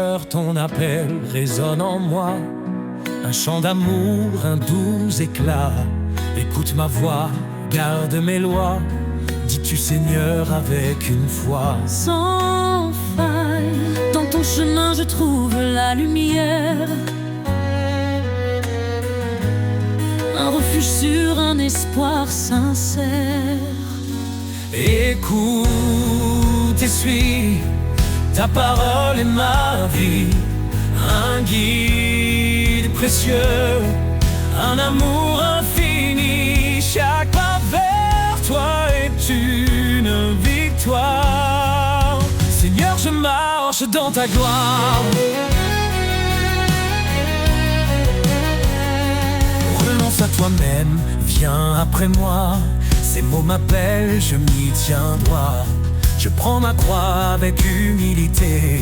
cœur, ton appel résonne en moi. Un chant d'amour, un doux éclat. Écoute ma voix, garde mes lois. Dis-tu Seigneur avec une foi. Sans faille, dans ton chemin je trouve la lumière. Un refuge sûr, un espoir sincère. Écoute et suis, ta parole est ma vie. Un guide précieux, un amour infini. Chaque pas vers toi est une victoire. Seigneur, je marche dans ta gloire. Renonce à toi-même, viens après moi. Ces mots m'appellent, je m'y tiens droit. Je prends ma croix avec humilité.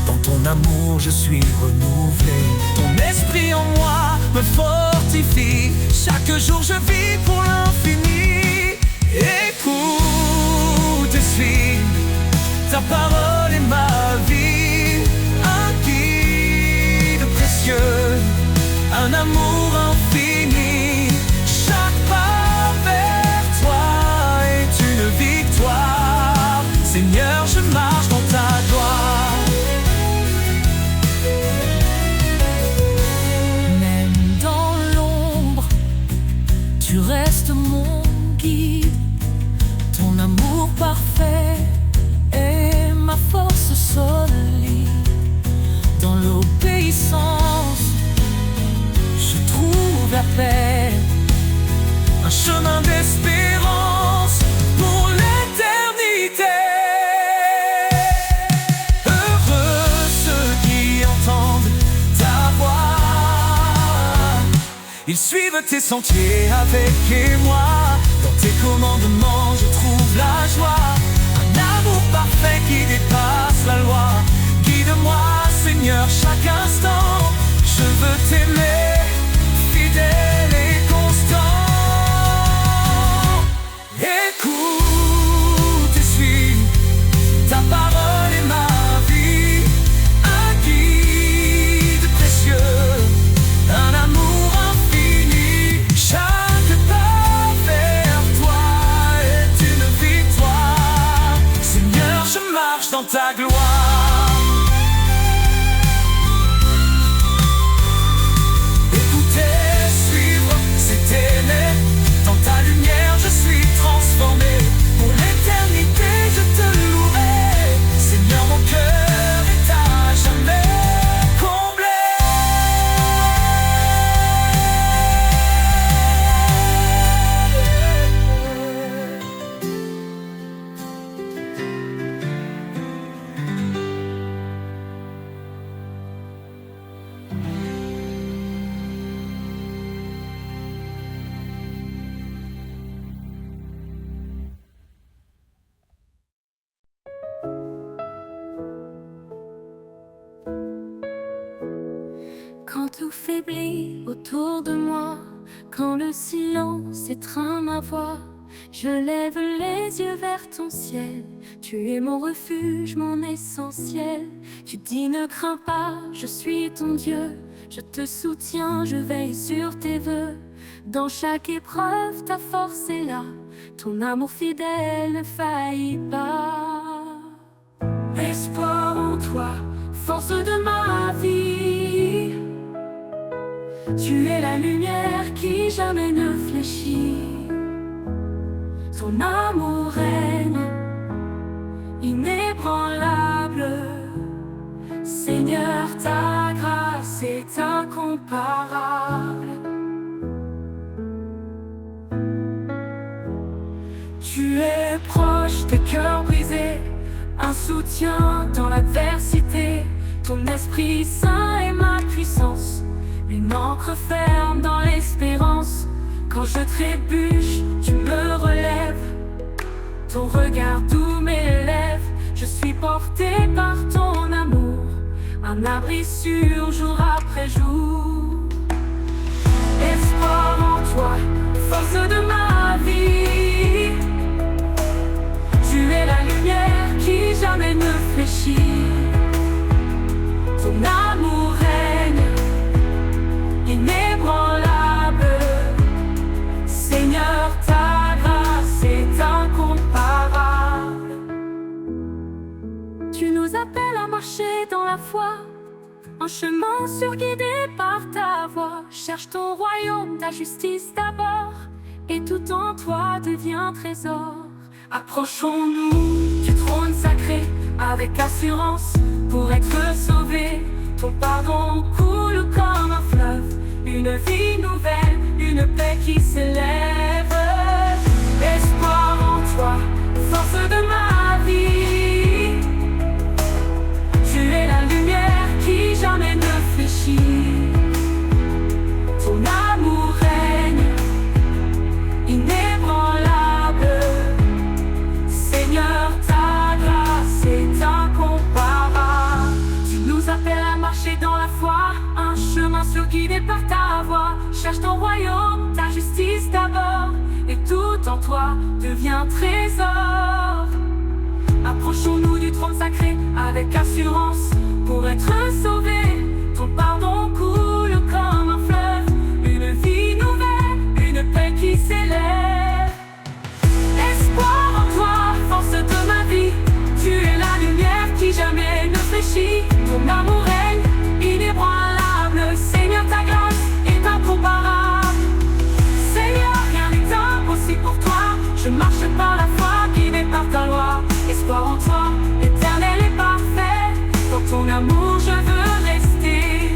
Dans ton amour je suis renouvelé. Ton esprit en moi me fortifie. Chaque jour je vis pour l'infini. Écoute et suis, ta parole est ma vie. Un guide précieux, un amour infini. Chaque pas vers toi est une victoire. Seigneur, je marche dans ta gloire. Tu restes mon guide, ton amour parfait est ma force solide. Dans l'obéissance, je trouve la paix, un chemin d'espérance pour l'éternité. Heureux ceux qui entendent ta voix, ils suivent tes sentiers avec émoi. Dans tes commandements je trouve la joie. Un amour parfait qui dépasse la loi. Guide-moi Seigneur chaque instant. Je veux t'aimer, fidèle et constant. Écoute et suis, ta parole est ma vie. Un guide précieux, un amour infini. Chaque pas vers toi est une victoire. Seigneur, je marche dans ta gloire. Écouter, suivre, c'est t'aimer. Dans ta lumière je suis transformé. Pour l'éternité je te louerai. Seigneur, mon cœur est à jamais comblé. Quand tout faiblit autour de moi, quand le silence étreint ma voix, je lève les yeux vers ton ciel. Tu es mon refuge, mon essentiel. Tu dis ne crains pas, je suis ton Dieu. Je te soutiens, je veille sur tes vœux. Dans chaque épreuve, ta force est là. Ton amour fidèle ne faillit pas. Espoir en toi, force de ma vie. Tu es la lumière qui jamais ne fléchit. Ton amour règne, inébranlable. Seigneur, ta grâce est incomparable. Tu es proche des cœurs brisés, un soutien dans l'adversité. Ton esprit saint est ma puissance, une encre ferme dans l'espérance. Quand je trébuche, tu me relèves. Ton regard doux m'élève. Je suis porté par ton amour, un abri sûr jour après jour. Espoir en toi, force de ma vie. Tu es la lumière qui jamais ne fléchit. Ton foi, un chemin sûr guidé par ta voix. Cherche ton royaume, ta justice d'abord, et tout en toi devient trésor. Approchons-nous du trône sacré avec assurance pour être sauvés. Ton pardon coule comme un fleuve, une vie nouvelle, une paix qui s'élève. Espoir en toi, force de ma vie. Tu es la lumière qui jamais ne fléchit. Ton amour règne inébranlable. Seigneur, ta grâce est incomparable. Tu nous appelles à marcher dans la foi, un chemin sûr guidé par ta voix. Cherche ton royaume, ta justice d'abord, et tout en toi devient trésor. Approchons-nous du trône sacré avec assurance pour être sauvés. Ton pardon coule comme un fleuve, une vie nouvelle, une paix qui s'élève. Espoir en toi, force de ma vie. Tu es la lumière qui jamais ne fléchit. Ton amour règne inébranlable. Seigneur, ta grâce est incomparable. Seigneur, rien n'est impossible pour toi. Je marche par la foi, guidé par ta loi. Espoir en toi, éternel et parfait. Dans ton amour je veux rester.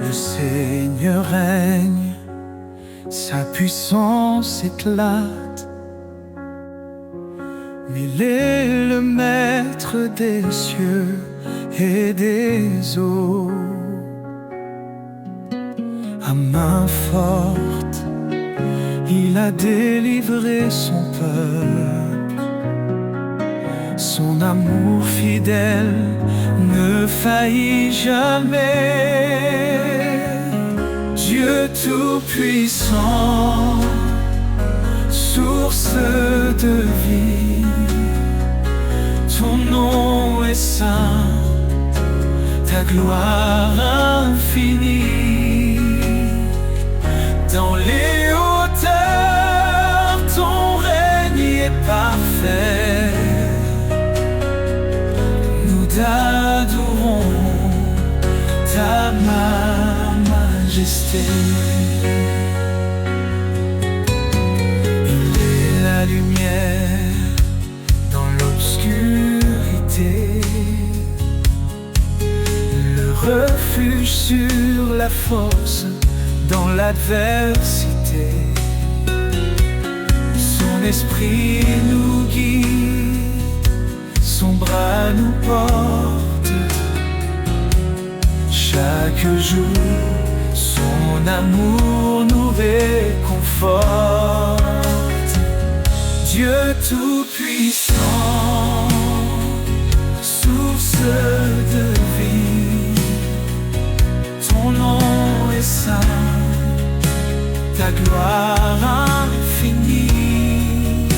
Le Seigneur règne, sa puissance éclate. Mais il est le maître des cieux et des eaux. À main forte, il a délivré son peuple. Son amour fidèle ne faillit jamais. Dieu tout-puissant, source de vie, ton nom est saint, ta gloire infinie. Dans les hauteurs, ton règne est parfait. Nous t'adorons, ta majesté. Il est la lumière dans l'obscurité, le refuge sur la force dans l'adversité. Son esprit nous guide, son bras nous porte. Chaque jour, son amour nous réconforte. Dieu tout-puissant, source de vie, ton nom est saint, ta gloire infinie.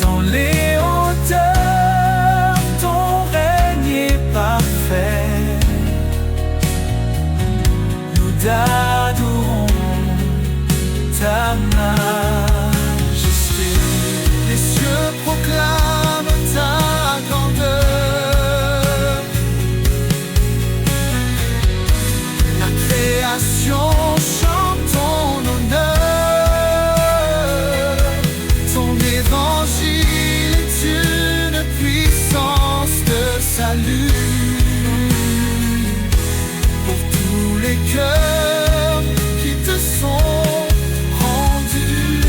Dans les hauteurs, ton règne est parfait. Nous t'adorons, ta majesté. Les cieux proclament ta grandeur. La création chante ton honneur. Ton évangile est une puissance de salut pour tous les cœurs qui te sont rendus.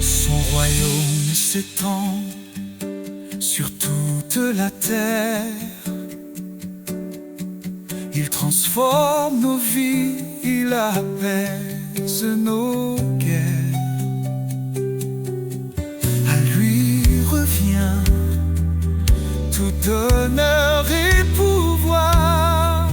Son royaume s'étend sur toute la terre. Il transforme nos vies, il apaise nos guerres. À lui revient tout honneur et pouvoir.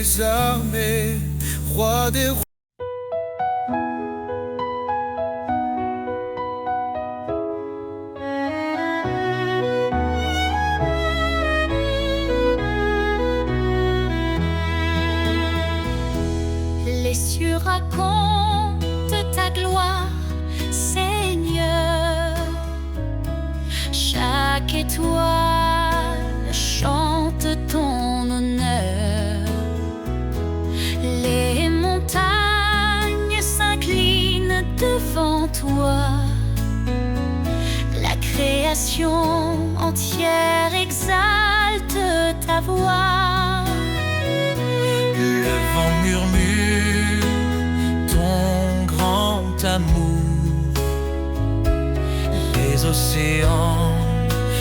des armées, roi des rois. Les cieux racontent ta gloire, Seigneur. Chaque étoile chante ton honneur. Les montagnes s'inclinent devant toi. La création entière exalte ta voix. Le vent murmure ton grand amour. Les océans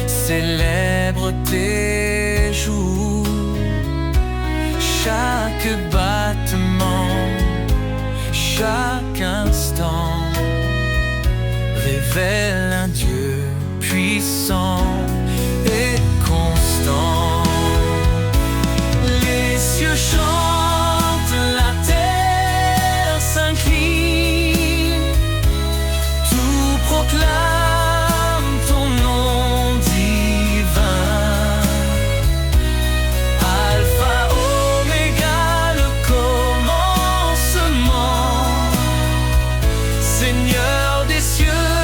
célèbrent tes jours. Chaque battement, chaque instant révèle un Dieu puissant et constant. Les cieux chantent, la terre s'incline, tout proclame ton nom divin. Alpha, Oméga, le commencement, Seigneur des cieux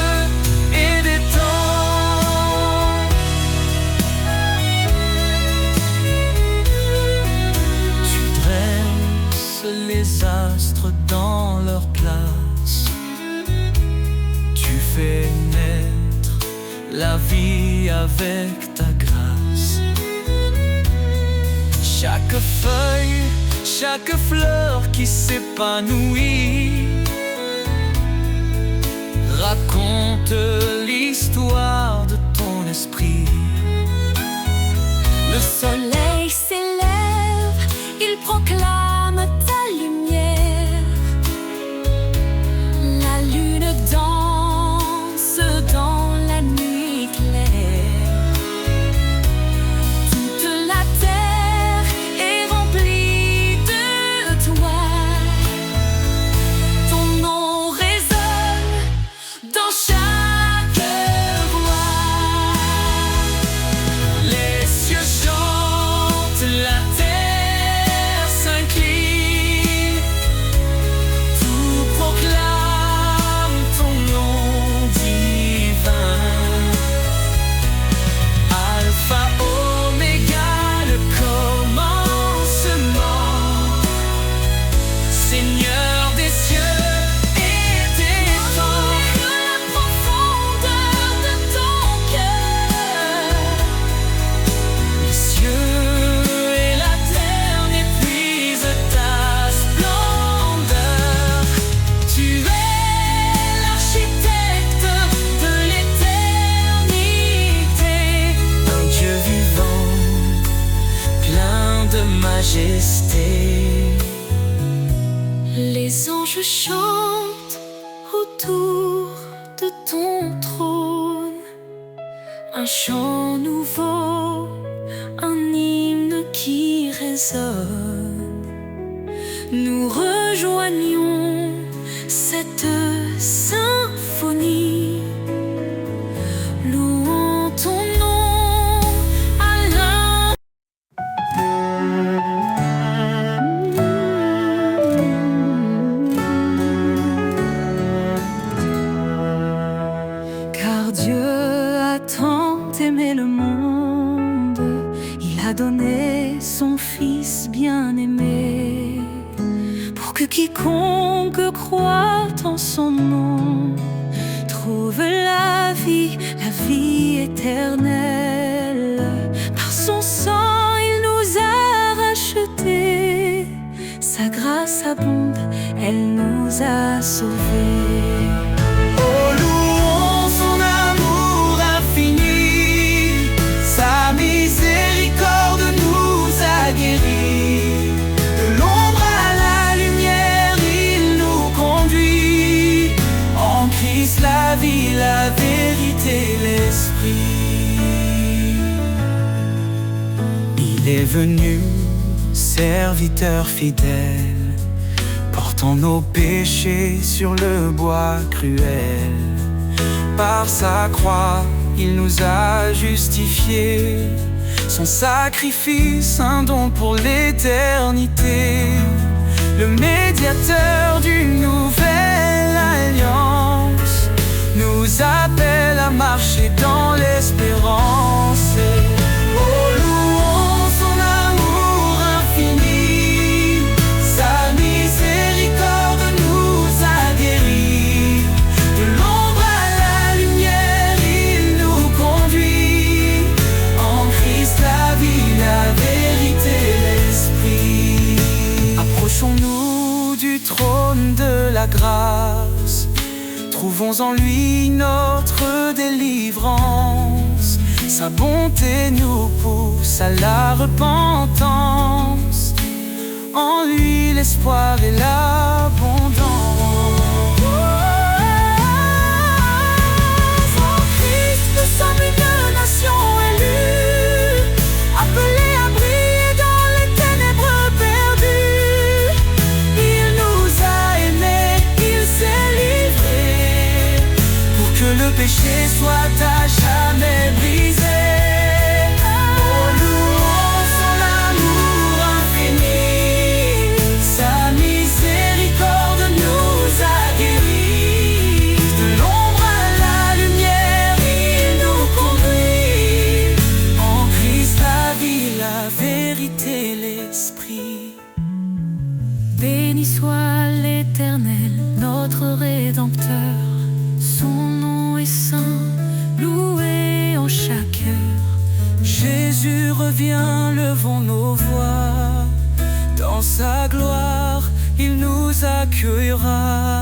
et des temps. Tu dresses les astres dans leur place. Tu fais naître la vie avec ta grâce. Chaque feuille, chaque fleur qui s'épanouit raconte l'histoire de ton esprit. Le soleil s'élève, il proclame ta lumière. La lune danse dans la nuit claire. Toute la terre est remplie de toi. Ton nom résonne dans chaque voix. Les cieux chantent, la terre s'incline, tout proclame ton nom divin. Alpha, Oméga, le commencement, Seigneur des cieux et des temps. La profondeur de ton cœur. Les cieux et la terre n'épuisent ta splendeur. Tu es l'architecte de l'éternité, un Dieu vivant, plein de majesté. Les anges chantent autour de ton trône. Un chant nouveau, un hymne qui résonne. Nous rejoignons cette symphonie, louant ton nom à l'un. Car Dieu a tant aimé le monde, il a donné son Fils bien-aimé, pour que quiconque croit en son nom trouve la vie éternelle. Par son sang, il nous a rachetés, sa grâce abonde, elle nous a sauvés. Oh, louons son amour infini, sa miséricorde nous a guéris. De l'ombre à la lumière, il nous conduit. En Christ la vie, la vérité, l'esprit. Il est venu serviteur fidèle, portant nos péchés sur le bois cruel. Par sa croix, il nous a justifiés, son sacrifice, un don pour l'éternité. Le médiateur d'une nouvelle alliance nous appelle à marcher dans l'espérance. Oh, louons son amour infini, sa miséricorde nous a guéris. De l'ombre à la lumière, il nous conduit. En Christ la vie, la vérité, l'esprit. Approchons-nous du trône de la grâce, trouvons en lui notre délivrance. Sa bonté nous pousse à la repentance, en lui l'espoir et l'abondance. En Christ nous sommes une nation élue, appelée à briller dans les ténèbres perdues. Il nous a aimés, il s'est livré, pour que le péché soit à jamais brisé. Oh, louons son amour infini, sa miséricorde nous a guéris. De l'ombre à la lumière, il nous conduit. En Christ la vie, la vérité, l'esprit. Béni soit l'Éternel, notre Rédempteur. Son nom est saint, loué en chaque heure. Jésus revient, levons nos voix. Dans sa gloire, il nous accueillera.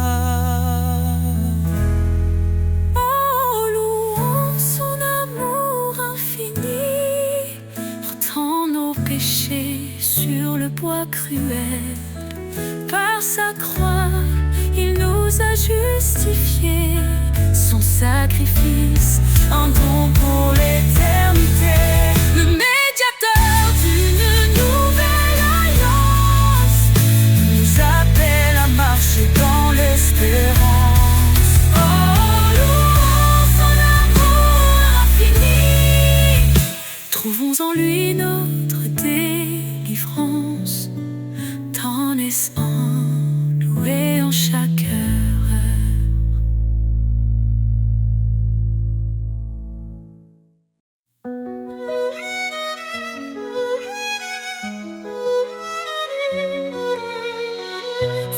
Oh, louons son amour infini, portant nos péchés sur le bois cruel. Par sa croix, il nous a justifiés, son sacrifice, un don pour l'éternité. Le médiateur d'une nouvelle alliance nous appelle à marcher dans l'espérance. Oh, louons son amour infini, trouvons en lui notre délivrance, dans l'espérance, loué en chaque heure.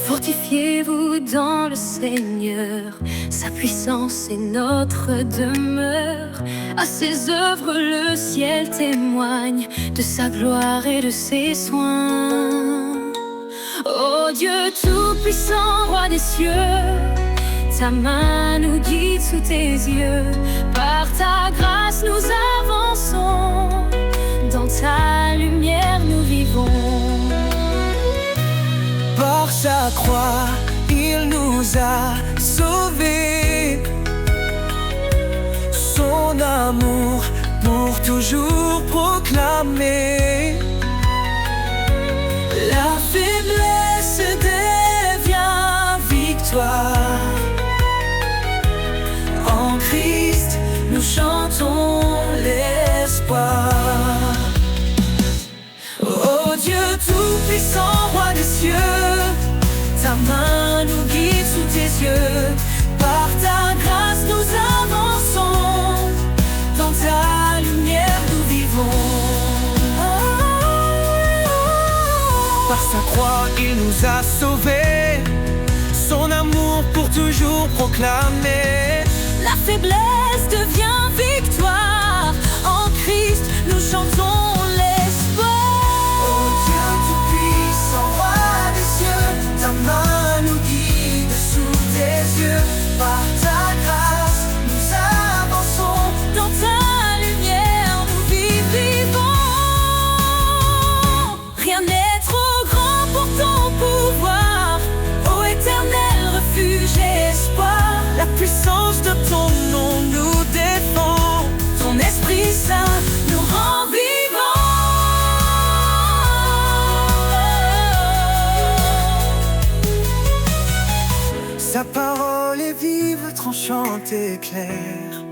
Fortifiez-vous dans le Seigneur, sa puissance est notre demeure. À ses œuvres le ciel témoigne de sa gloire et de ses soins. Ô Dieu tout-puissant, roi des cieux, ta main nous guide sous tes yeux. Par ta grâce nous avançons, dans ta lumière nous vivons. Par sa croix, il nous a sauvés, son amour pour toujours proclamer. La faiblesse devient victoire, en Christ nous chantons l'espoir. Oh Dieu tout-puissant, roi des cieux, ta main nous guide sous tes yeux. Par ta grâce nous avançons, dans ta lumière nous vivons. Par sa croix il nous a sauvés, son amour pour toujours proclamé. La faiblesse devient victoire, en Christ nous chantons l'espoir. Oh Dieu tout-puissant, roi des cieux, ta main nous guide sous tes yeux. Par ta grâce nous avançons, dans ta lumière nous vivons. Rien n'est trop grand pour ton pouvoir, ô éternel refuge et espoir. la puissance de ton nom nous défend. Ton Esprit Saint nous rend vivants. éclaire.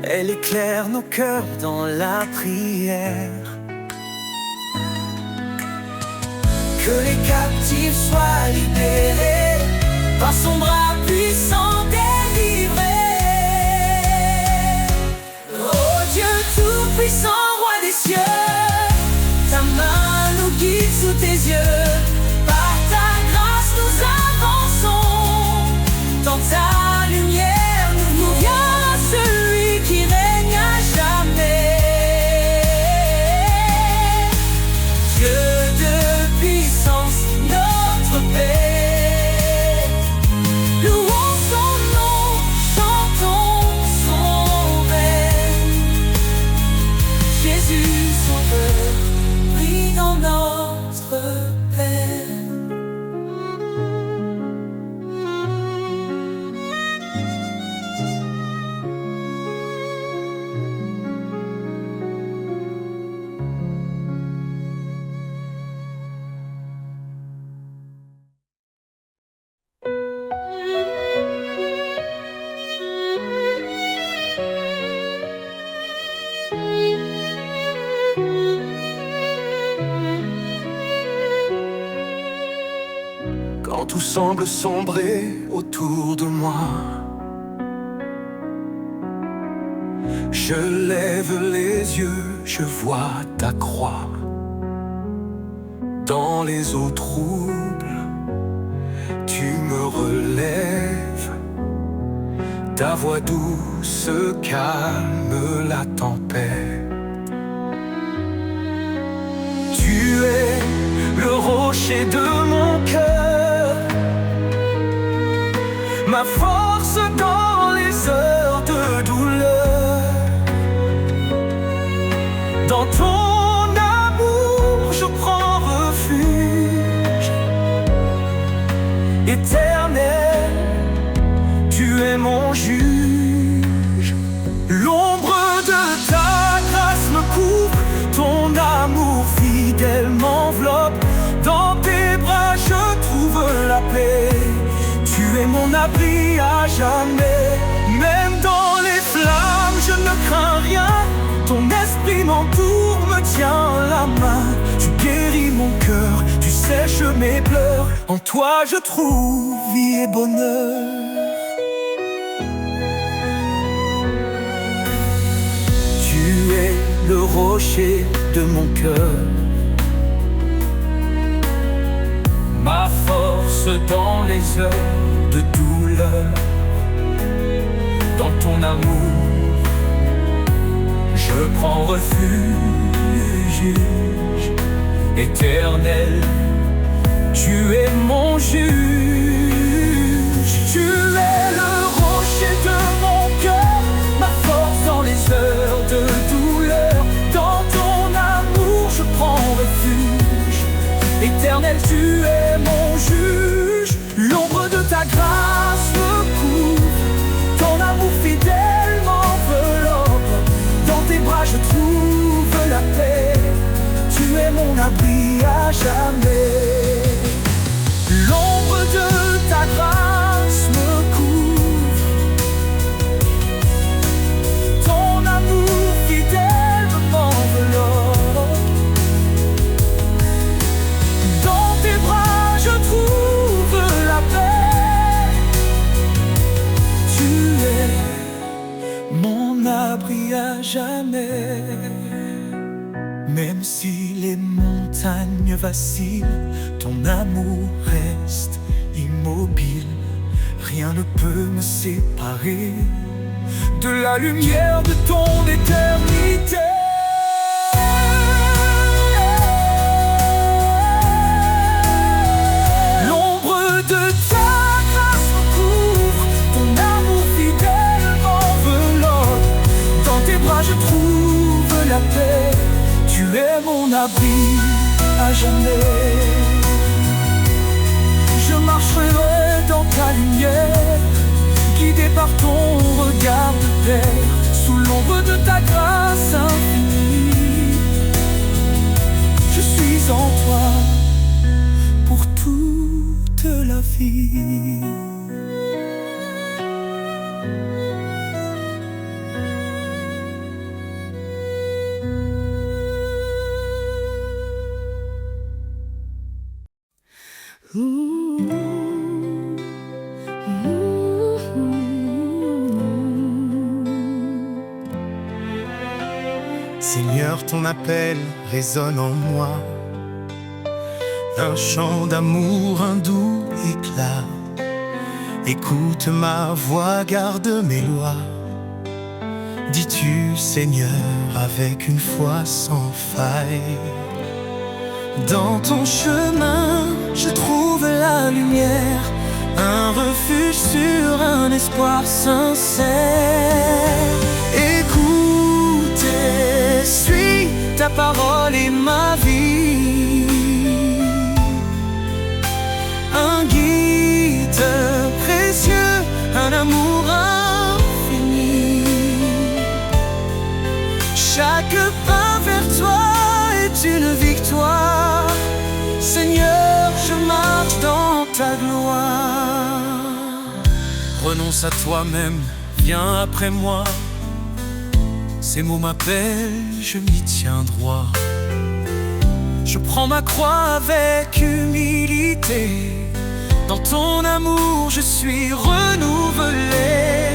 Elle éclaire nos cœurs dans la prière. Que les captifs soient libérés, par son bras puissant délivrés. Oh Dieu tout-puissant, roi des cieux, ta main nous guide sous tes yeux. Par ta grâce nous avançons, dans ta lumière nous vient celui qui règne à jamais. Dieu de puissance, notre paix, louons son nom, chantons son règne. Jésus sauveur, brille dans notre peine. Quand tout semble sombrer autour de moi, je lève les yeux, je vois ta croix. Dans les eaux troubles, tu me relèves. Ta voix douce calme la tempête. Tu es le rocher de mon cœur, ma force dans les heures de douleur. Dans ton amour je prends refuge. Éternel, tu es mon juge. L'ombre de ta grâce me couvre, ton amour fidèle m'enveloppe. Dans tes bras je trouve la paix. Tu es mon abri à jamais. Même dans les flammes je ne crains rien. Ton esprit m'entoure, me tient la main. Tu guéris mon cœur, tu sèches mes pleurs. En toi je trouve vie et bonheur. Tu es le rocher de mon cœur, ma force dans les heures de douleur. Dans ton amour je prends refuge. Éternel, tu es mon juge. Tu es le rocher de mon cœur, ma force dans les heures de douleur. Dans ton amour je prends refuge. Éternel, tu es mon juge. L'ombre de ta grâce me couvre, ton amour fidèle m'enveloppe. Dans tes bras je trouve la paix. Tu es mon abri à jamais. L'ombre de ta grâce me couvre, ton amour fidèle m'enveloppe. Dans tes bras je trouve la paix. Tu es mon abri à jamais. Même si les montagnes vacillent, ton amour reste immobile. Rien ne peut me séparer de la lumière de ton éternité. L'ombre de ta grâce me couvre, ton amour fidèle m'enveloppe. Dans tes bras je trouve la paix. Tu es mon abri à jamais. Je marcherai dans ta lumière, guidé par ton regard de paix. Sous l'ombre de ta grâce infinie, je suis en toi pour toute la vie. Seigneur, ton appel résonne en moi, un chant d'amour, un doux éclat. Écoute ma voix, garde mes lois. Dis-tu, Seigneur, avec une foi sans faille. Dans ton chemin, je trouve la lumière, un refuge sûr, un espoir sincère. Écoute et suis, ta parole est ma vie. Un guide précieux, un amour infini. Chaque pas vers toi est une victoire. Seigneur, je marche dans ta gloire. Renonce à toi-même, viens après moi. Ces mots m'appellent, je m'y tiens droit. Je prends ma croix avec humilité. Dans ton amour, je suis renouvelé.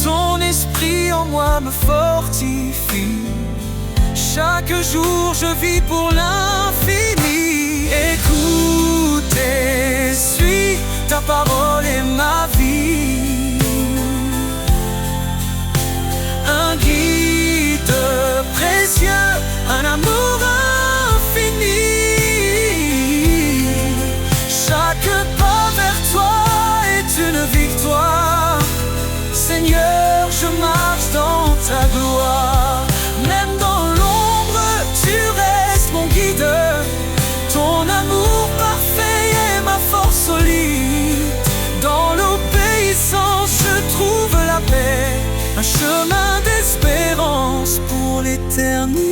Ton esprit en moi me fortifie. Chaque jour, je vis pour l'infini. Écoute et suis, ta parole est ma vie. Un guide précieux, un amour infini. Chaque pas vers toi est une victoire. Seigneur, je marche dans ta gloire. Même dans l'ombre, tu restes mon guide. Ton amour parfait est ma force solide. Dans l'obéissance, je trouve la paix. Un chemin d'espérance pour l'éternité.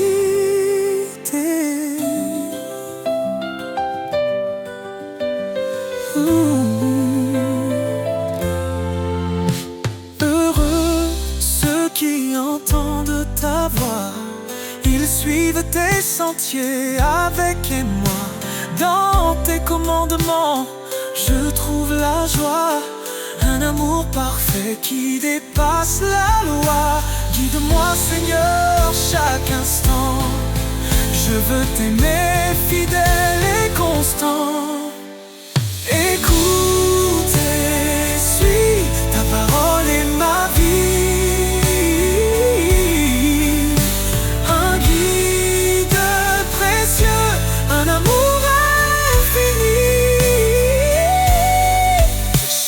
Heureux ceux qui entendent ta voix, ils suivent tes sentiers avec moi. Dans tes commandements, je trouve la joie. Un amour parfait qui dépasse la loi. Guide-moi, Seigneur, chaque instant. Je veux t'aimer fidèle et constant. Écoute et suis, ta parole est ma vie. Un guide précieux, un amour infini.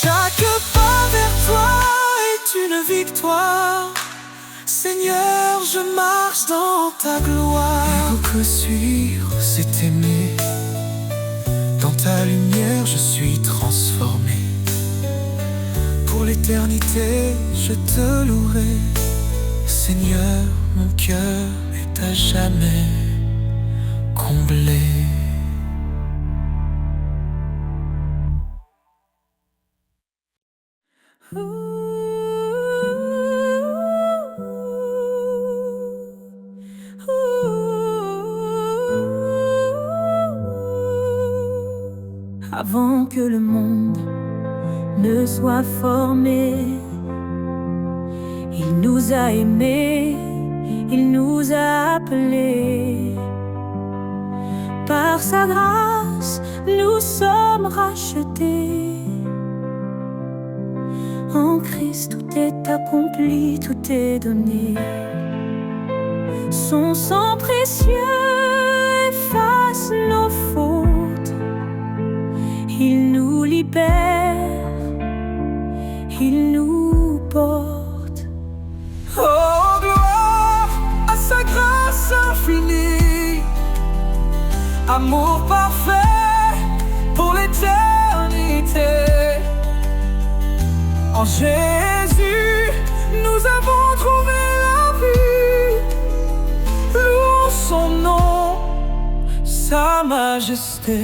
Chaque pas vers toi est une victoire. Seigneur, je marche dans ta gloire. Que suivre, c'est aimer. Dans ta lumière, je suis transformé. Pour l'éternité, je te louerai. Seigneur, mon cœur est à jamais comblé. Avant que le monde ne soit formé, il nous a aimés, il nous a appelés. Par sa grâce, nous sommes rachetés. En Christ, tout est accompli, tout est donné. Son sang précieux efface nos fautes. Il nous libère, il nous porte. Oh, gloire à sa grâce infinie. Amour parfait pour l'éternité. En Jésus, nous avons trouvé la vie. Louons son nom, sa majesté.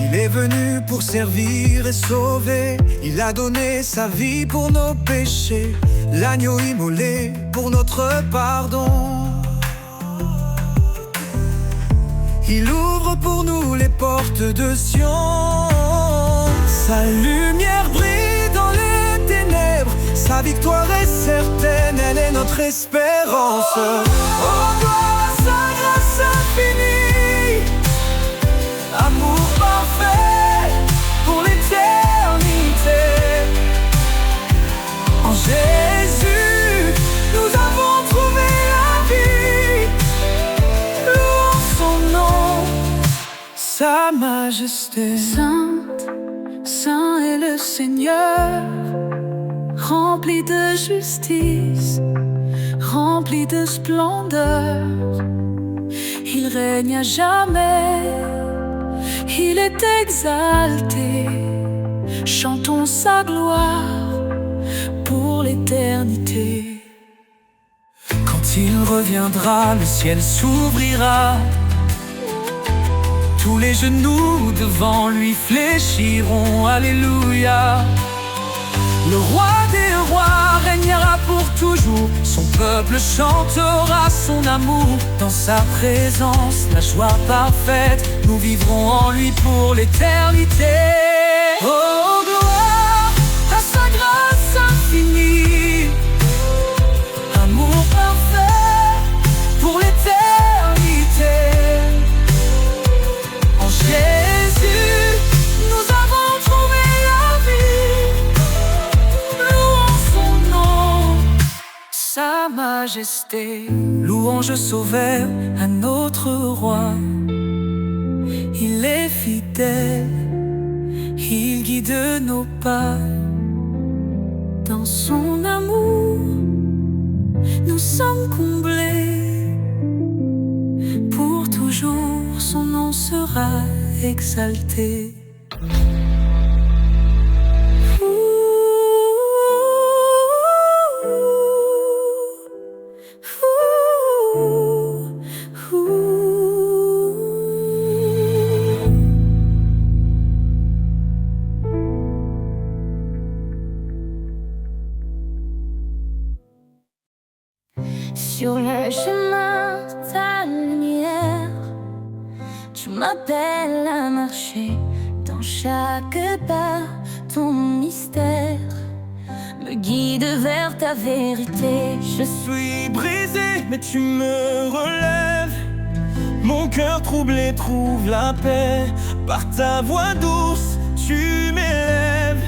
Il est venu pour servir et sauver. Il a donné sa vie pour nos péchés. l'agneau immolé pour notre pardon. Il ouvre pour nous les portes de Sion. Sa lumière brille dans les ténèbres, sa victoire est certaine, elle est notre espérance. Oh, gloire à sa grâce infinie, amour parfait pour l'éternité. En Jésus, nous avons trouvé la vie. Louons son nom, sa majesté. Sainte, saint est le Seigneur, rempli de justice, rempli de splendeur. Il règne à jamais, il est exalté. Chantons sa gloire pour l'éternité. Quand il reviendra, le ciel s'ouvrira. Tous les genoux devant lui fléchiront, alléluia. Le roi des rois régnera pour toujours. Son peuple chantera son amour. Dans sa présence, la joie parfaite, nous vivrons en lui pour l'éternité. Oh, gloire à sa grâce infinie, amour parfait pour l'éternité. En Jésus, nous avons trouvé la vie. Louons son nom, sa majesté. Louange au Sauveur, à notre roi. Il est fidèle, il guide nos pas. Dans son amour, nous sommes comblés. Pour toujours, son nom sera exalté. Sur le chemin de ta lumière, tu m'appelles à marcher. Dans chaque pas, ton mystère me guide vers ta vérité. Je suis brisé, mais tu me relèves. Mon cœur troublé trouve la paix. Par ta voix douce, tu m'élèves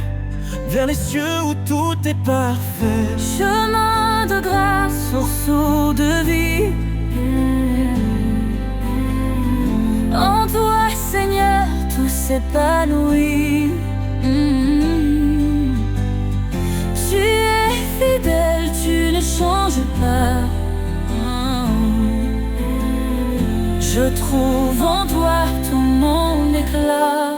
vers les cieux où tout est parfait. Chemin de grâce, source de vie. En toi, Seigneur, tout s'épanouit. Tu es fidèle, tu ne changes pas. Je trouve en toi tout mon éclat.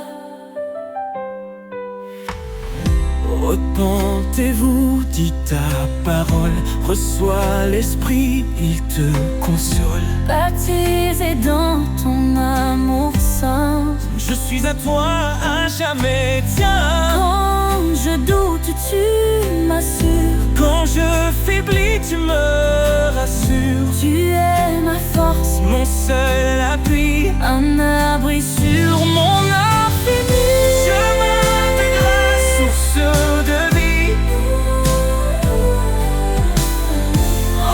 Repentez-vous, dit ta parole. Reçois l'Esprit, il te console. Baptisé dans ton amour saint, Je suis à toi à jamais, tiens. quand je doute, tu m'assures. Quand je faiblis, tu me rassures. Tu es ma force, Mon seul appui, un abri sur mon infini. chemin de grâce, source de vie.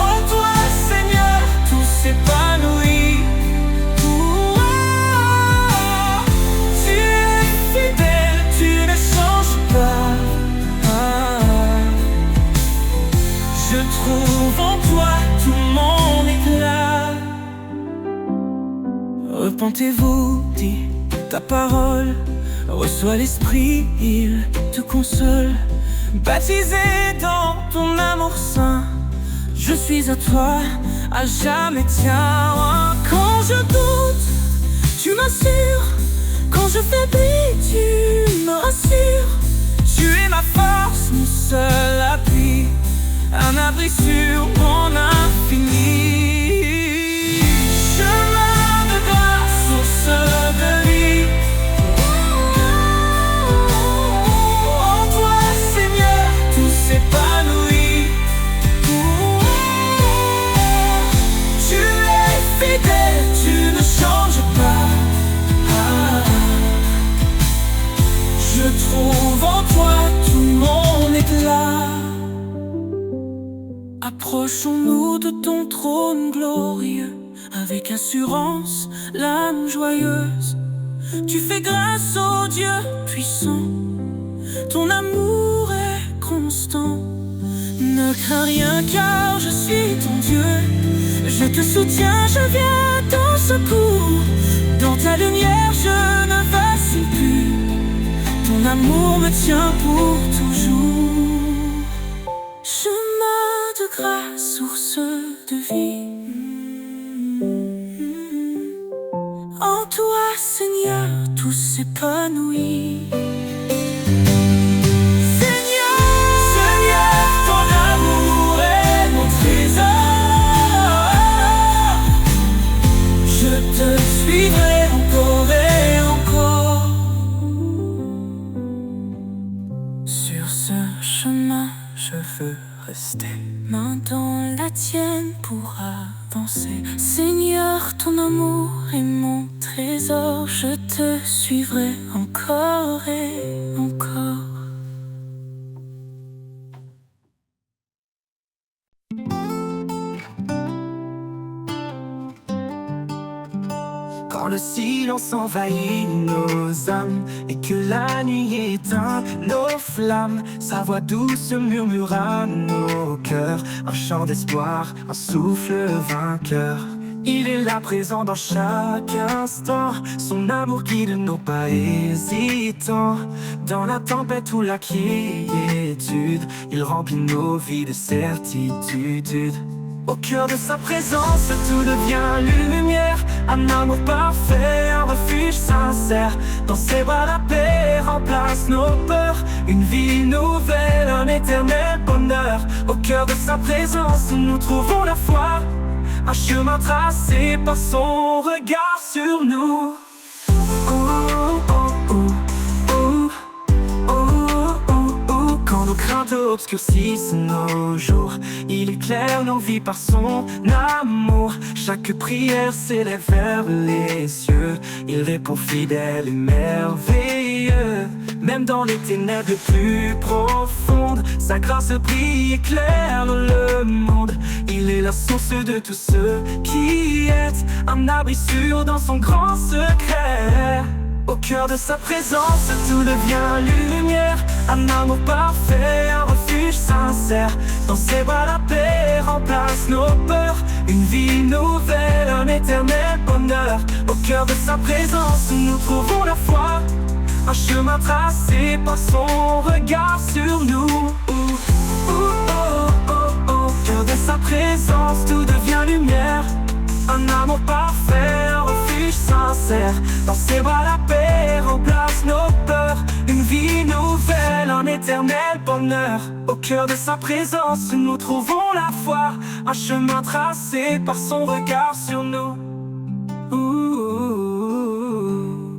En toi, Seigneur, tout s'épanouit. Tu es fidèle, tu ne changes pas. Je trouve en toi tout mon éclat. Repentez-vous, dit ta parole. Reçois l'Esprit, il te console. Baptisé dans ton amour saint, je suis à toi à jamais, tiens. Quand je doute, tu m'assures. Quand je faiblis, tu me rassures. Tu es ma force, mon seul appui, un abri sur mon infini. Chemin de grâce, source de vie. En toi, Seigneur, tout s'épanouit. Approchons-nous de ton trône glorieux, avec assurance, l'âme joyeuse. Tu fais grâce au Dieu puissant, ton amour est constant. Ne crains rien car je suis ton Dieu. Je te soutiens, je viens à ton secours. Dans ta lumière je ne vacille plus. Ton amour me tient pour toujours. Chemin de grâce, source de vie. En toi, Seigneur, tout s'épanouit. Seigneur, ton amour est mon trésor. Je te suivrai encore et encore. Sur ce chemin, je veux rester. Main dans la tienne pour avancer. Seigneur, ton amour est mon trésor. Je te suivrai encore et encore. Quand le silence envahit nos âmes et que la nuit éteint nos flammes, sa voix douce murmure à nos cœurs, un chant d'espoir, un souffle vainqueur. Il est là présent dans chaque instant, son amour guide nos pas hésitants. Dans la tempête ou la quiétude, il remplit nos vies de certitude. Au cœur de sa présence, tout devient lumière. Un amour parfait, un refuge sincère. Dans ses bras la paix remplace nos peurs. Une vie nouvelle, un éternel bonheur. Au cœur de sa présence, nous trouvons la foi. Un chemin tracé par son regard sur nous. Quand nos craintes obscurcissent nos jours, il éclaire nos vies par son amour. Chaque prière s'élève vers les cieux. Il répond fidèle et merveilleux. Même dans les ténèbres les plus profondes, sa grâce brille, éclaire le monde. Il est la source de tout ce qui est, un abri sûr dans son grand secret. Au cœur de sa présence, tout devient lumière. Un amour parfait, un refuge sincère. Dans ses bras la paix remplace nos peurs. Une vie nouvelle, un éternel bonheur. Au cœur de sa présence, nous trouvons la foi. Un chemin tracé par son regard sur nous. Au cœur de sa présence, tout devient lumière. Un amour parfait, un refuge sincère. Dans ses bras la paix remplace nos peurs. Une vie nouvelle, un éternel bonheur. Au cœur de sa présence, nous trouvons la foi. Un chemin tracé par son regard sur nous.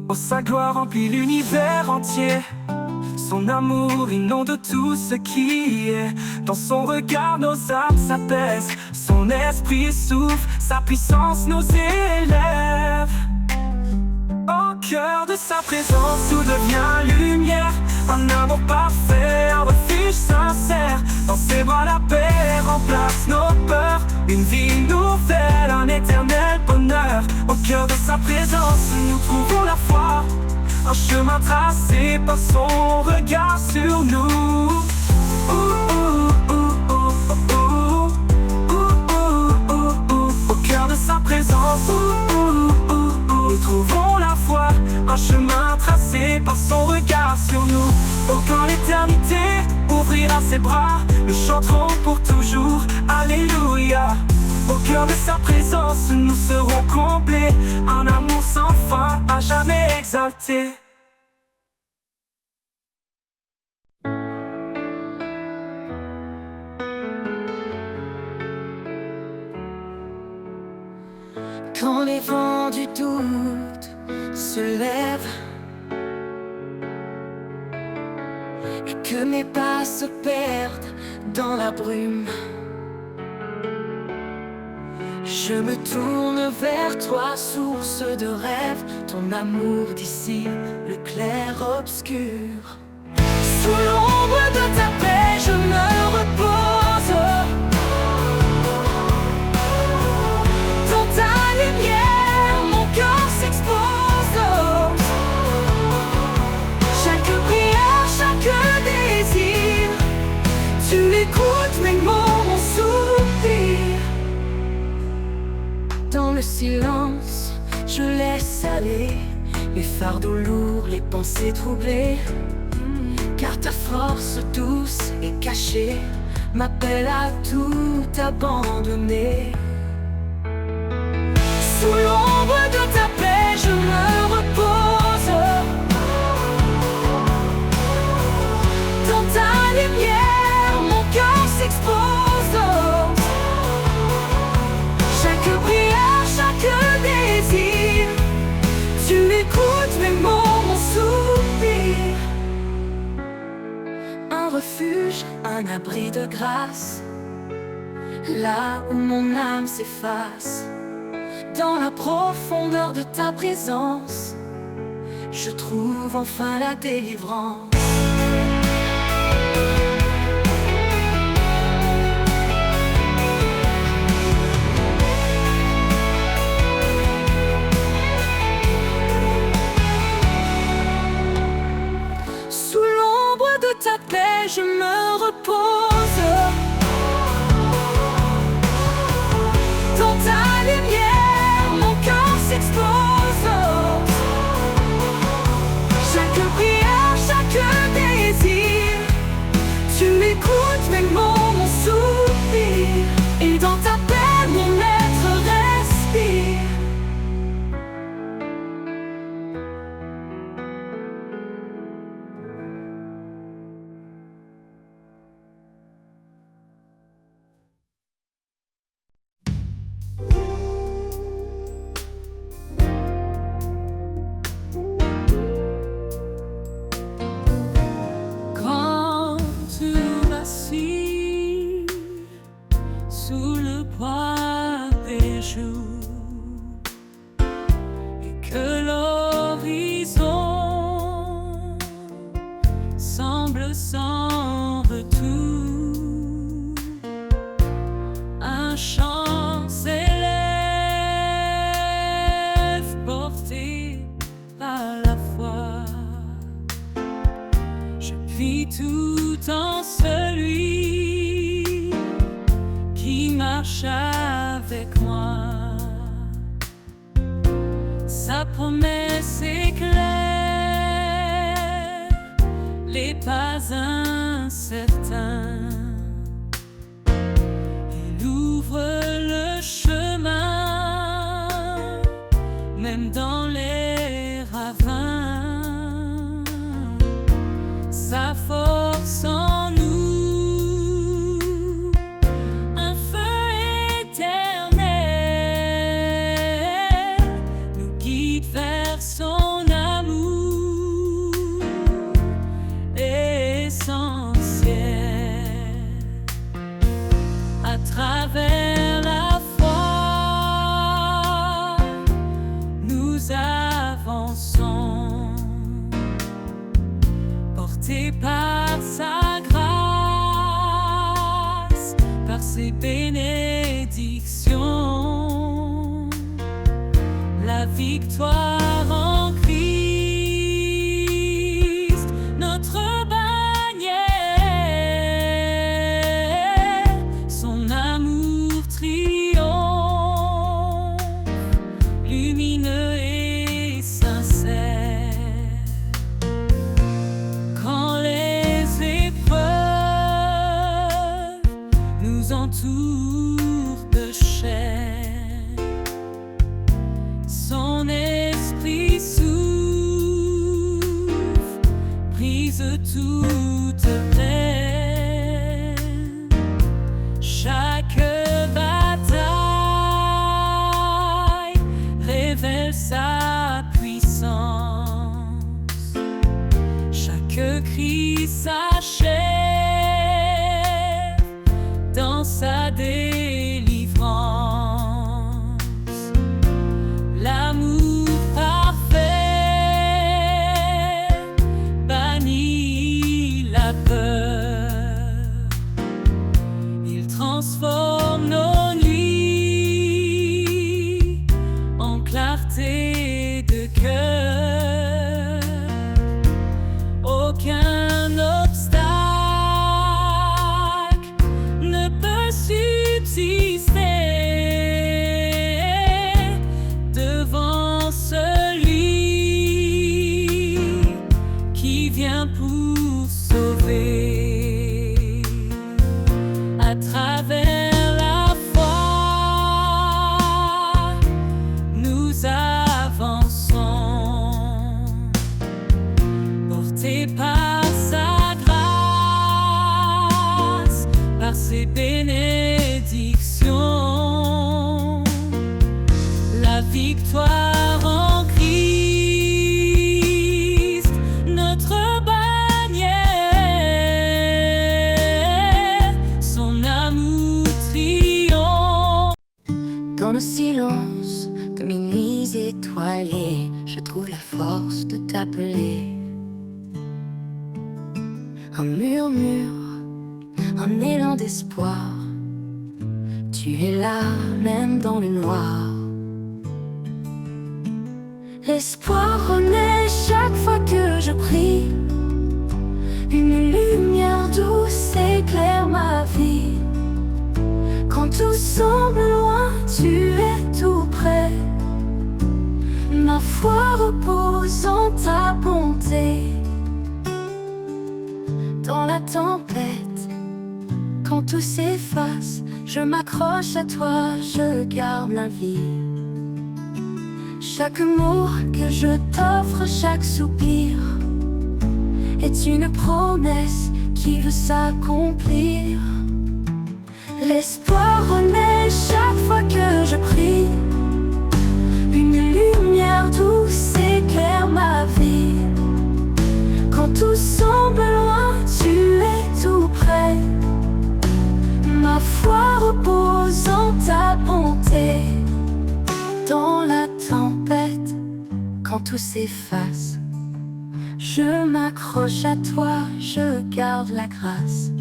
Oh, sa gloire remplit l'univers entier. Son amour inonde tout ce qui est. Dans son regard nos âmes s'apaisent. Son esprit souffle, sa puissance nous élève. Au cœur de sa présence, tout devient lumière. Un amour parfait, un refuge sincère. Dans ses bras la paix remplace nos peurs. Une vie nouvelle, un éternel bonheur. Au cœur de sa présence, nous trouvons la foi. Un chemin tracé par son regard sur nous. Au cœur de sa présence, nous trouvons la foi. Un chemin tracé par son regard sur nous. Oh, quand l'éternité ouvrira ses bras, nous chanterons pour toujours, alléluia. Au cœur de sa présence, nous serons comblés. Un amour sans fin, à jamais exalté. Quand les vents du doute se lèvent et que mes pas se perdent dans la brume, je me tourne vers toi, source de rêve. Ton amour dissipe le clair obscur. Sous l'ombre de ta paix, je me repose. le silence, je laisse aller les fardeaux lourds, les pensées troublées. Car ta force douce et cachée m'appelle à tout abandonner. Sous l'ombre de ta paix, je me repose. Dans ta lumière, mon cœur s'expose. Chaque prière, chaque désir, tu écoutes mes mots, mon soupir. Un refuge, un abri de grâce, là où mon âme s'efface. Dans la profondeur de ta présence, je trouve enfin la délivrance. Sous l'ombre de ta paix, je me repose. Dans ta lumière, mon cœur s'expose. Chaque prière, chaque désir, tu écoutes mes mots, mon soupir. Et dans ta paix, mon être respire. Sous le poids des jours, et que l'horizon semble sans retour, un chant s'élève porté par la foi. Je puis tout en celui marche avec moi. Sa promesse est claire, les pas incertains. Il ouvre le chemin, même dans les ravins. Sa force en nous, son amour essentiel. À travers la foi, nous avançons, portés par sa grâce, par ses bénédictions. La victoire en Christ, notre bannière, son amour triomphe, lumineux et sincère. Quand les épreuves nous entourent de chair, son esprit souffle, brise toute peine. Chaque bataille révèle sa puissance. Chaque cri s'achève dans sa délivrance. L'amour parfait bannit la peur. Il transforme nos nuits en clarté de cœur. Aucun obstacle ne peut suffire et par sa grâce, par ses bénédictions, la victoire en Christ, notre bannière, son amour triomphe. Dans le silence, comme une nuit étoilée, je trouve la force de t'appeler. Un murmure, un élan d'espoir, tu es là même dans le noir. L'espoir renaît chaque fois que je prie, une lumière douce éclaire ma vie. Quand tout semble loin, tu es tout près. Ma foi repose en ta bonté. Dans la tempête, quand tout s'efface, je m'accroche à toi, je garde la vie. Chaque mot que je t'offre, chaque soupir est une promesse qui veut s'accomplir. L'espoir renaît chaque fois que je prie, une lumière douce éclaire ma vie. Quand tout semble loin, tu es tout près. Ma foi repose en ta bonté. Dans la tempête, quand tout s'efface, je m'accroche à toi, je garde la grâce.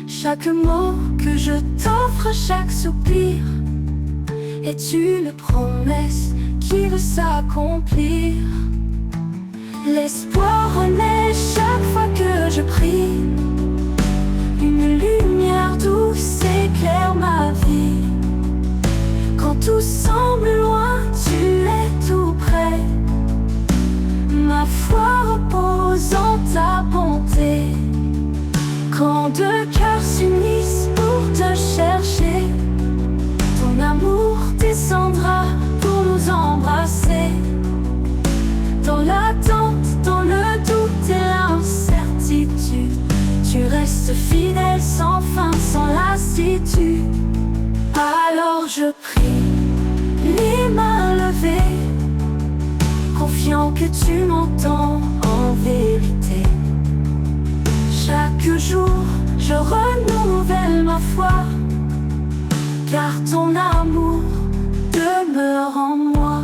Chaque mot que je t'offre, chaque soupir est une promesse qui veut s'accomplir. L'espoir renaît chaque fois que je prie, une lumière douce éclaire ma vie. Quand tout semble loin, tu es tout près. Ma foi repose en ta bonté. Quand deux cœurs s'unissent pour te chercher, ton amour descendra pour nous embrasser. Dans l'attente, dans le doute et l'incertitude, tu restes fidèle sans fin, sans lassitude. Alors je prie, les mains levées, confiant que tu m'entends en vérité. Chaque jour, je renouvelle ma foi, car ton amour demeure en moi.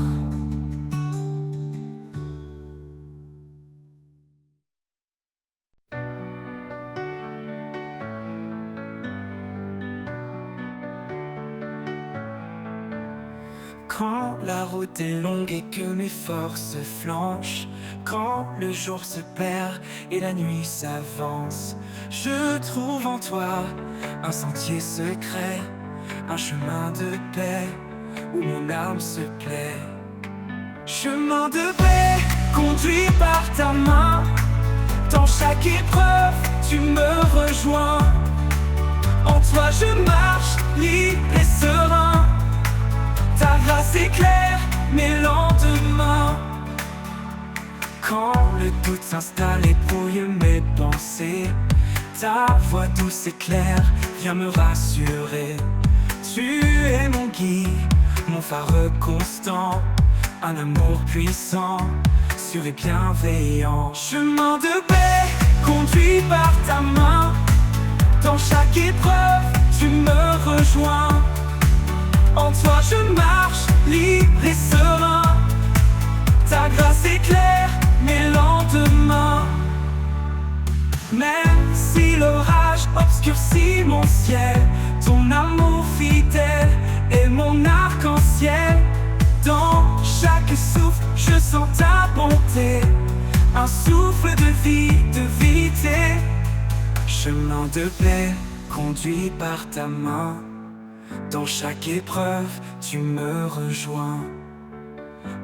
Quand la route est longue et que mes forces flanchent, quand le jour se perd et la nuit s'avance, je trouve en toi un sentier secret, un chemin de paix où mon âme se plaît. Chemin de paix conduit par ta main, dans chaque épreuve tu me rejoins. En toi je marche libre et serein, ta grâce éclaire mes lendemains. Quand le doute s'installe et brouille mes pensées, ta voix douce et claire vient me rassurer. Tu es mon guide, mon phare constant, un amour puissant, sûr et bienveillant. Chemin de paix conduit par ta main, dans chaque épreuve tu me rejoins. En toi je marche libre et serein, ta grâce éclaire mes lendemains. Même si l'orage obscurcit mon ciel, ton amour fidèle est mon arc-en-ciel. Dans chaque souffle je sens ta bonté, un souffle de vie, de vérité. Chemin de paix conduit par ta main, dans chaque épreuve tu me rejoins.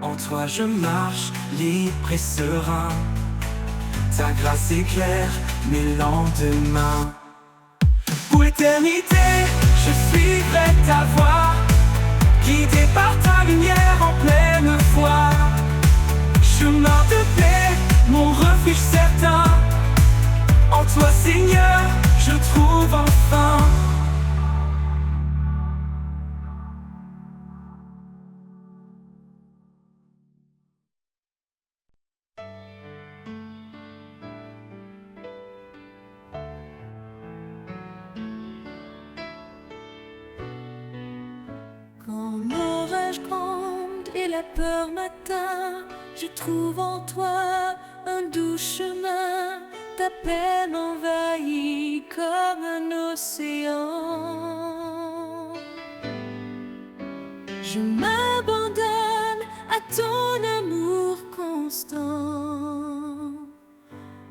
En toi je marche libre et serein, ta grâce éclaire mes lendemains. Pour l'éternité, je suivrai ta voie, guidé par ta lumière en pleine foi. Chemin de paix, mon refuge Seigneur, je trouve enfin. Quand l'orage gronde et la peur m'atteint, je trouve en toi un doux chemin. Ta paix m'envahit comme un océan. Je m'abandonne à ton amour constant.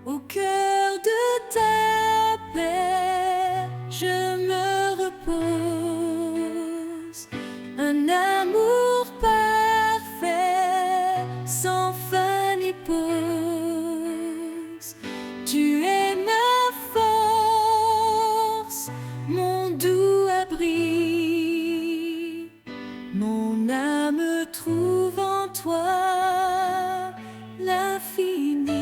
Au cœur de ta paix, je me repose. Un amour parfait, sans fin ni pause. Tu es ma force, mon doux abri. Mon âme trouve en toi l'infini.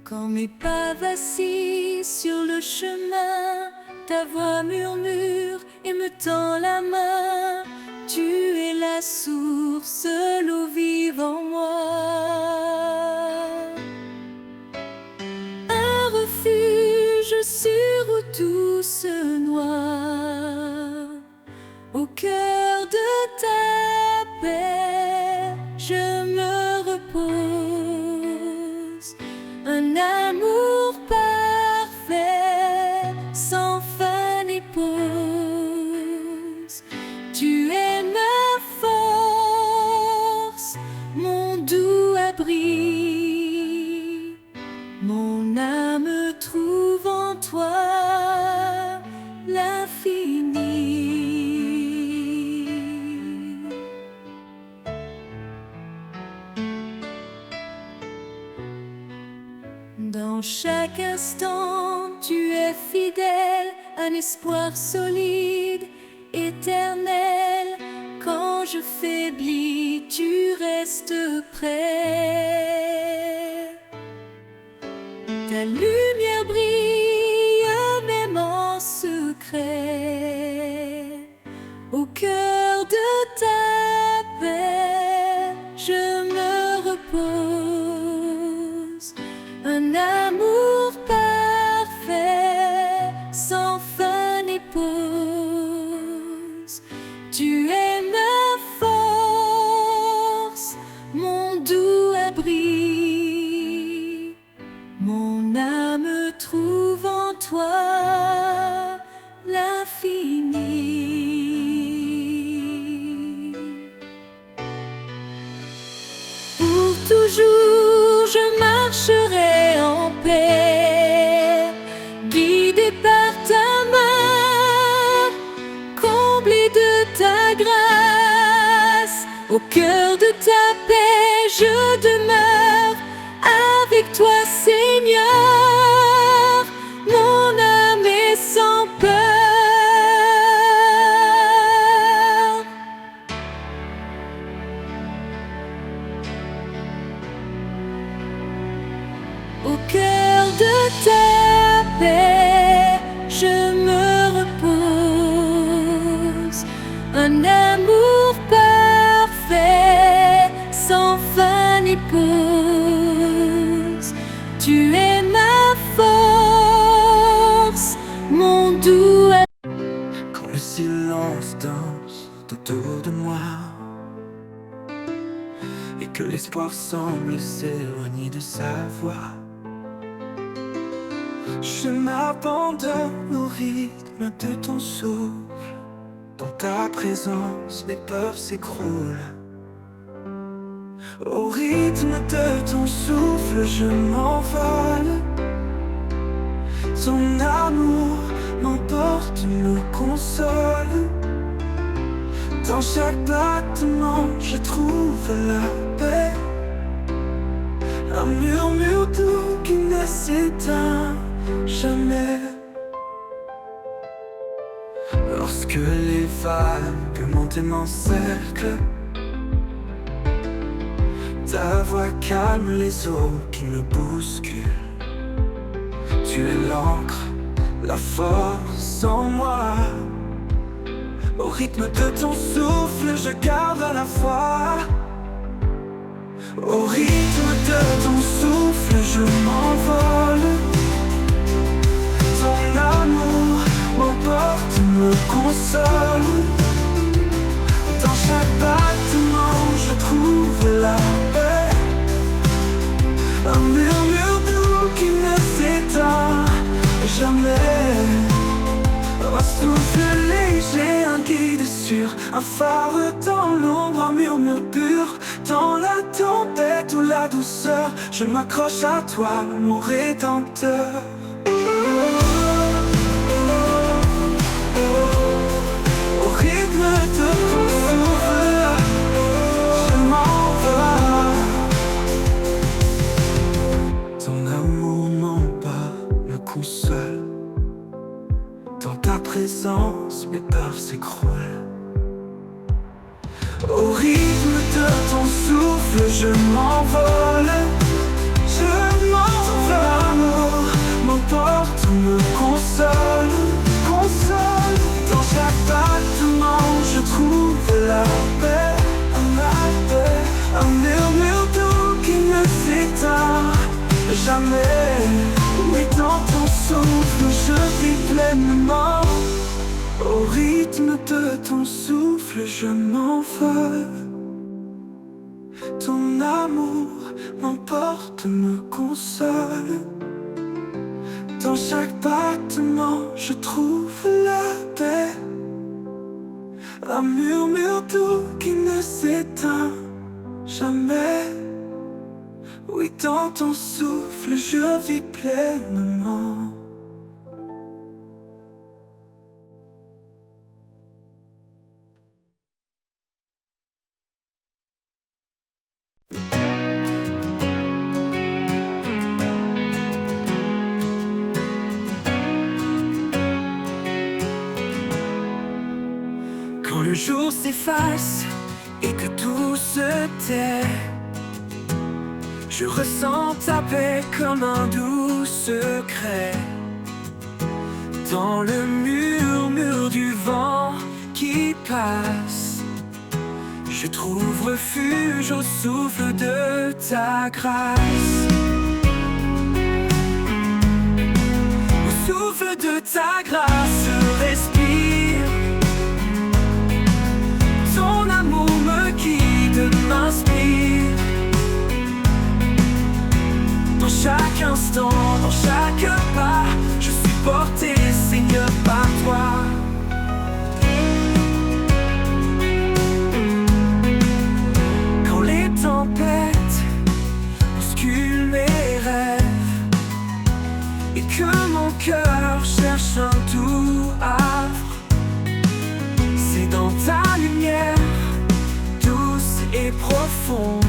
Quand mes pas vacillent sur le chemin, ta voix murmure et me tend la main. Tu es la source, l'eau vive en moi. Un refuge sur où tout se noie. Au cœur de ta paix, je me repose. Un amour parfait, sans fin ni pause. Tu es ma force, mon doux abri. Mon âme trouve en toi l'infini. Dans chaque instant, tu es fidèle, un espoir solide, éternel. Quand je faiblis, tu restes près. Ta lumière brille même en secret. Au cœur de ta paix, je me repose. Un amour parfait, sans fin ni pause. Tu es ma force, mon doux abri. Mon âme trouve en toi l'infini. Pour toujours, je marcherai en paix, guidé par ta main, comblé de ta grâce. Au cœur de ta paix, je demeure. Avec toi, Seigneur, mon âme est sans peur. Au cœur de ta paix, je me repose. Un amour parfait, sans fin ni pause. Tu es ma force, mon doux. Quand le silence danse autour de moi et que l'espoir semble s'éloigner de sa voix, je m'abandonne au rythme de ton souffle. Dans ta présence, mes peurs s'écroulent. Au rythme de ton souffle, je m'envole. Ton amour m'emporte, me console. Dans chaque battement, je trouve la paix. Un murmure doux qui ne s'éteint jamais. Lorsque les vagues et m'encercle. Ta voix calme les eaux qui me bousculent. Tu es l'encre, la force en moi. Au rythme de ton souffle, je garde la foi. Au rythme de ton souffle, je m'envole. Ton amour m'emporte, me console. Dans chaque battement, je trouve la paix. Un murmure doux qui ne s'éteint jamais. Un souffle léger, un guide sûr, un phare dans l'ombre, un murmure pur. Dans la tempête ou la douceur, je m'accroche à toi, mon rédempteur. Au rythme de ton souffle, je m'envole. Ton amour m'embarque, me console. Dans ta présence, mes peurs s'écroulent. Au rythme de ton souffle, je m'envole. Je m'envole. L'amour m'emporte, me console. Console. Dans chaque battement, je trouve la paix. Un murmure doux qui ne s'éteint jamais. Oui, dans ton souffle, je vis pleinement. Au rythme de ton souffle, je m'envole. Ton amour m'emporte, me console. Dans chaque battement, je trouve la paix. Un murmure doux qui ne s'éteint jamais. Oui, dans ton souffle, je vis pleinement. Quand le jour s'efface et que tout se tait, je ressens ta paix comme un doux secret. Dans le murmure du vent qui passe, je trouve refuge au souffle de ta grâce. Au souffle de ta grâce, je respire. Ton amour me guide, m'inspire. Dans chaque instant, dans chaque pas, je suis porté, Seigneur, par toi. Quand les tempêtes bousculent mes rêves et que mon cœur cherche un doux havre, c'est dans ta lumière douce et profonde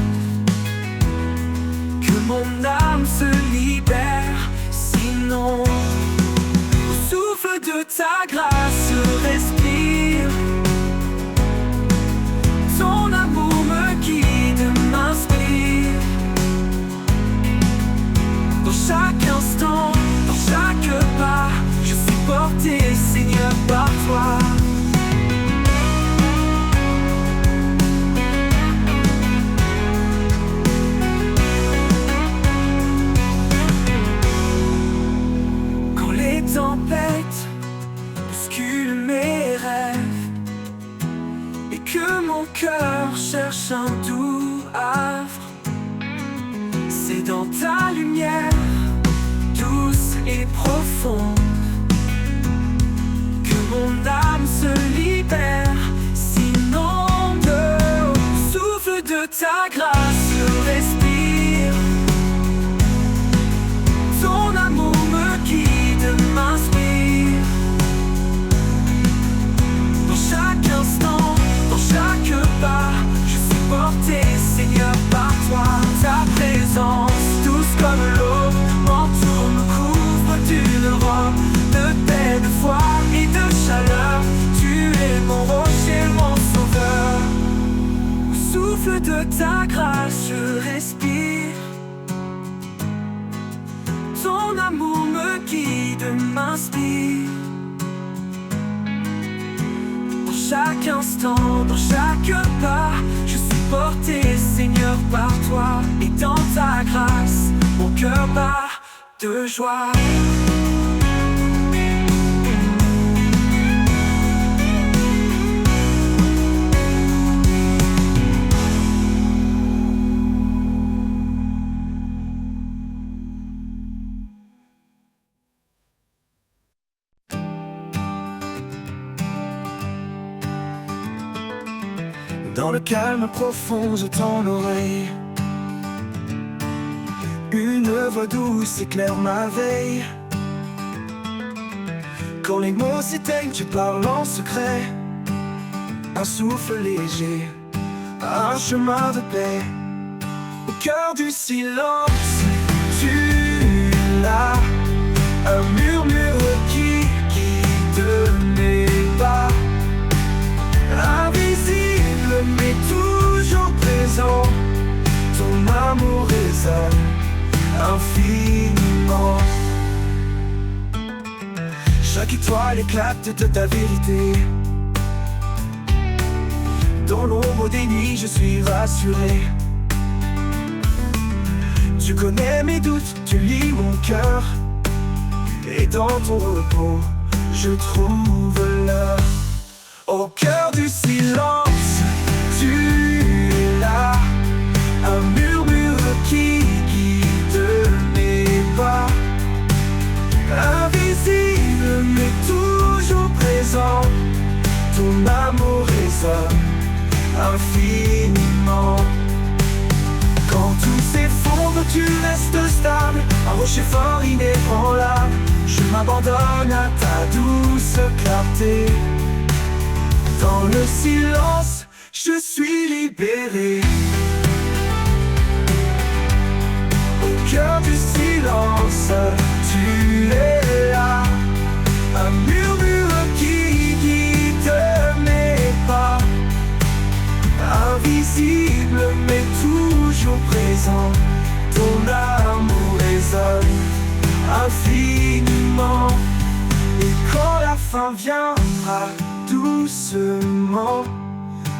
que mon âme se libère. Sinon, au souffle de ta grâce, je respire. Ton amour me guide, m'inspire. Dans chaque instant, dans chaque pas, je suis porté, Seigneur, par toi. Tempête bouscule mes rêves et que mon cœur cherche un doux havre, c'est dans ta lumière douce et profonde que mon âme se libère. Sinon, au souffle de ta grâce, je respire. Ton amour me guide, m'inspire. Dans chaque instant, dans chaque pas, je suis porté, Seigneur, par toi. Ta présence, douce comme l'eau, m'entoure, me couvre d'une robe de paix, de foi et de chaleur. ta grâce je respire. Ton amour me guide, m'inspire. Dans chaque instant, dans chaque pas, je suis porté, Seigneur, par toi. Et dans ta grâce, mon cœur bat de joie. Dans le calme profond, je tends l'oreille. Une voix douce éclaire ma veille. Quand les mots s'éteignent, tu parles en secret. Un souffle léger, un chemin de paix. Au cœur du silence, tu es là. Un murmure qui guide mes pas. Invisible mais toujours présent, ton amour résonne infiniment. Chaque étoile éclate de ta vérité. Dans l'ombre des nuits je suis rassuré. Tu connais mes doutes, tu lis mon cœur. Et dans ton repos je trouve l'heure. Au cœur du silence, tu es là. Un murmure qui guide mes pas. Invisible mais toujours présent, ton amour résonne infiniment. Quand tout s'effondre, tu restes stable. Un rocher fort inébranlable. Je m'abandonne à ta douce clarté. Dans le silence, je suis libéré. Au cœur du silence, tu es là. Un murmure qui guide mes pas. Invisible mais toujours présent, ton amour résonne infiniment. Et quand la fin viendra doucement,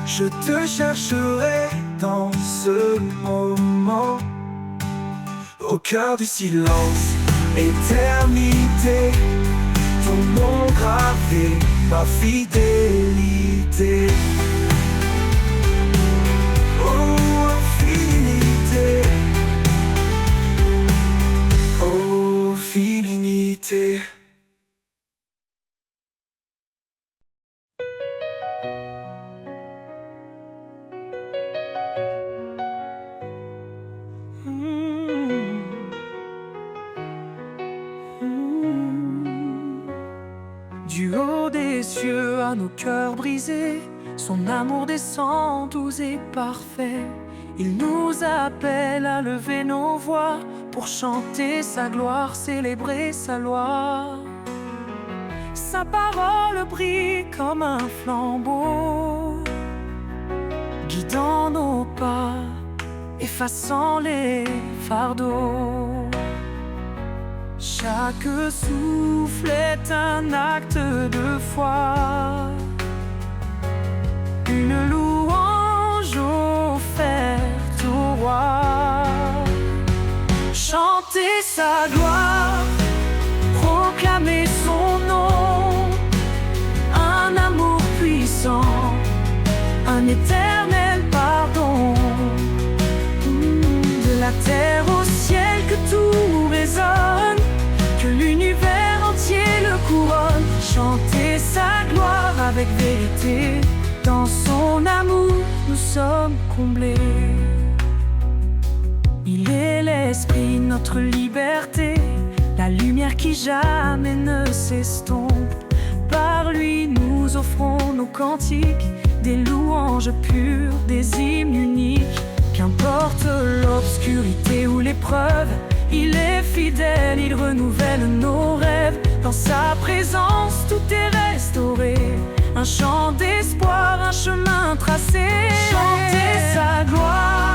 je te chercherai dans ce moment. Au cœur du silence, éternité, ton nom gravé, ma fidélité. Oh, infinité, oh, infinité. Du haut des cieux à nos cœurs brisés, son amour descend doux et parfait. Il nous appelle à lever nos voix pour chanter sa gloire, célébrer sa loi. Sa parole brille comme un flambeau, guidant nos pas, effaçant les fardeaux. Chaque souffle est un acte de foi, une louange offerte au roi. Chanter sa gloire, proclamer son nom, un amour puissant, un éternel pardon. De la terre au ciel que tout résonne, que l'univers entier le couronne. Chanter sa gloire avec vérité, dans son amour nous sommes comblés. Il est l'esprit, notre liberté, la lumière qui jamais ne s'estompe. Par lui nous offrons nos cantiques, des louanges pures, des hymnes uniques. Qu'importe l'obscurité ou l'épreuve, il est fidèle, il renouvelle nos rêves. Dans sa présence tout est restauré, un chant d'espoir, un chemin tracé. Chanter sa gloire,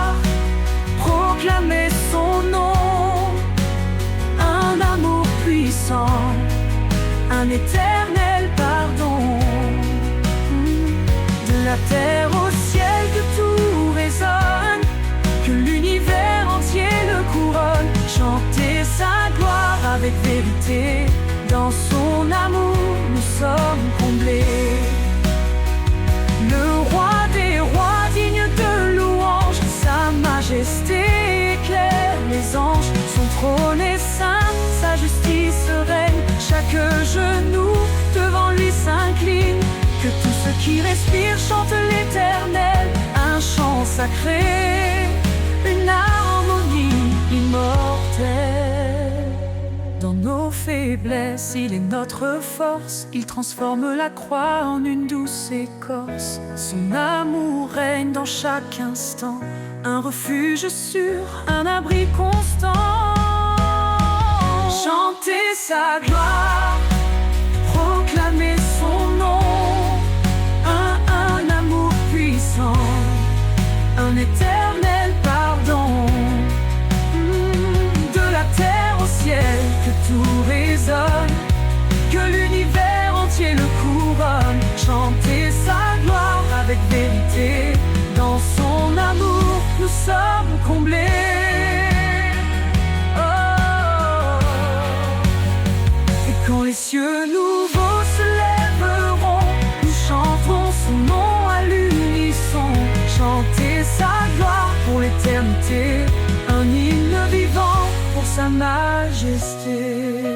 qui respire chante l'Éternel, un chant sacré, une harmonie immortelle. Dans nos faiblesses, il est notre force, il transforme la croix en une douce écorce. Son amour règne dans chaque instant, un refuge sûr, un abri constant. Chantez sa gloire, proclamez son nom, un amour puissant, un éternel pardon. De la terre au ciel, que tout résonne, que l'univers entier le couronne. Chantez sa gloire avec vérité, dans son amour nous sommes comblés. Quand les cieux nouveaux se lèveront, nous chanterons son nom à l'unisson. Chantez sa gloire pour l'éternité, un hymne vivant pour sa majesté.